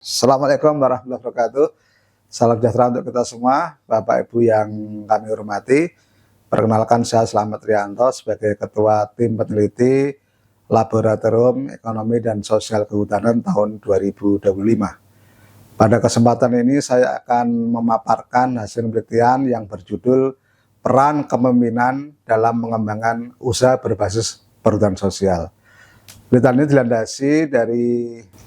Assalamualaikum warahmatullahi wabarakatuh. Salam sejahtera untuk kita semua, Bapak Ibu yang kami hormati. Perkenalkan, saya Slamet Rianto sebagai Ketua Tim Peneliti Laboratorium Ekonomi dan Sosial Kehutanan tahun 2025. Pada kesempatan ini saya akan memaparkan hasil penelitian yang berjudul Peran Kepemimpinan dalam Mengembangkan Usaha Berbasis Perhutanan Sosial. Penelitian ini dilandasi dari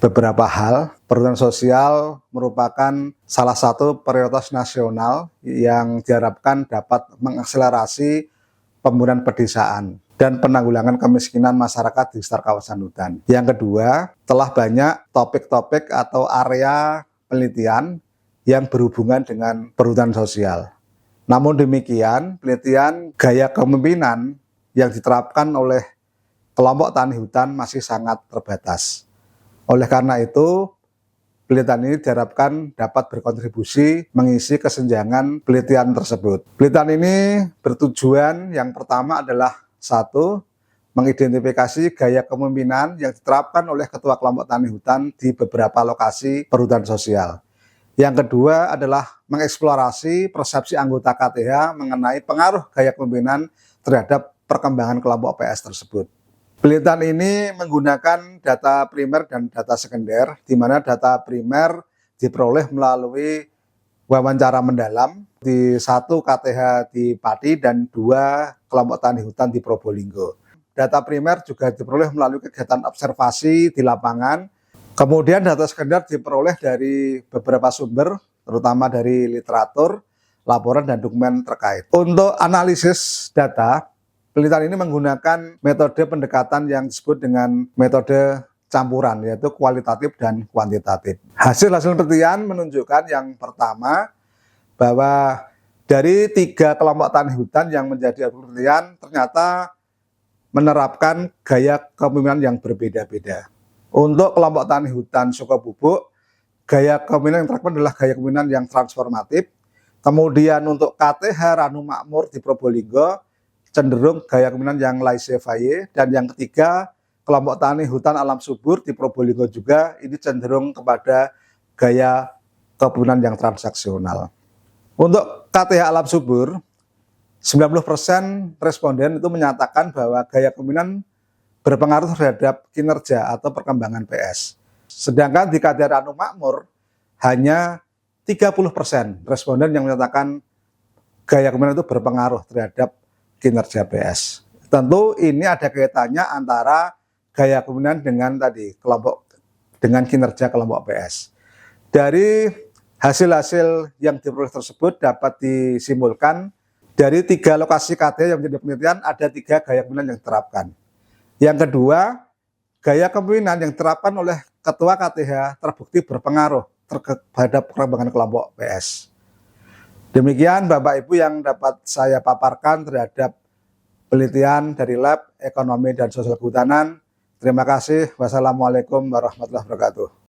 beberapa hal. Perhutanan sosial merupakan salah satu prioritas nasional yang diharapkan dapat mengakselerasi pembangunan pedesaan dan penanggulangan kemiskinan masyarakat di sekitar kawasan hutan. Yang kedua, telah banyak topik-topik atau area penelitian yang berhubungan dengan perhutanan sosial. Namun demikian, penelitian gaya kepemimpinan yang diterapkan oleh kelompok tani hutan masih sangat terbatas. Oleh karena itu, penelitian ini diharapkan dapat berkontribusi mengisi kesenjangan penelitian tersebut. Penelitian ini bertujuan yang pertama adalah satu, mengidentifikasi gaya kepemimpinan yang diterapkan oleh ketua kelompok tani hutan di beberapa lokasi perhutanan sosial. Yang kedua adalah mengeksplorasi persepsi anggota KTH mengenai pengaruh gaya kepemimpinan terhadap perkembangan kelompok PS tersebut. Penelitian ini menggunakan data primer dan data sekunder, di mana data primer diperoleh melalui wawancara mendalam di 1 KTH di Pati dan 2 kelompok tani hutan di Probolinggo. Data primer juga diperoleh melalui kegiatan observasi di lapangan. Kemudian data sekunder diperoleh dari beberapa sumber, terutama dari literatur, laporan, dan dokumen terkait. Untuk analisis data, penelitian ini menggunakan metode pendekatan yang disebut dengan metode campuran, yaitu kualitatif dan kuantitatif. Hasil-hasil penelitian menunjukkan yang pertama, bahwa dari 3 kelompok tani hutan yang menjadi objek penelitian ternyata menerapkan gaya kepemimpinan yang berbeda-beda. Untuk kelompok tani hutan Sukabubuk, gaya kepemimpinan yang diterapkan adalah gaya kepemimpinan yang transformatif. Kemudian untuk KTH Ranu Makmur di Probolinggo, cenderung gaya kepemimpinan yang laissez-faire, dan yang ketiga kelompok tani hutan alam subur di Probolinggo juga ini cenderung kepada gaya kepemimpinan yang transaksional. Untuk KTH alam subur, 90% responden itu menyatakan bahwa gaya kepemimpinan berpengaruh terhadap kinerja atau perkembangan PS. Sedangkan di KTH Ranu Makmur hanya 30% responden yang menyatakan gaya kepemimpinan itu berpengaruh terhadap kinerja PS. Tentu ini ada kaitannya antara gaya kepemimpinan dengan kinerja kelompok PS. Dari hasil-hasil yang diperoleh tersebut dapat disimpulkan dari 3 lokasi KTH yang menjadi penelitian ada 3 gaya kepemimpinan yang diterapkan. Yang kedua, gaya kepemimpinan yang diterapkan oleh ketua KTH terbukti berpengaruh terhadap perkembangan kelompok PS. Demikian Bapak Ibu yang dapat saya paparkan terhadap penelitian dari Lab Ekonomi dan Sosial Kehutanan. Terima kasih. Wassalamualaikum warahmatullahi wabarakatuh.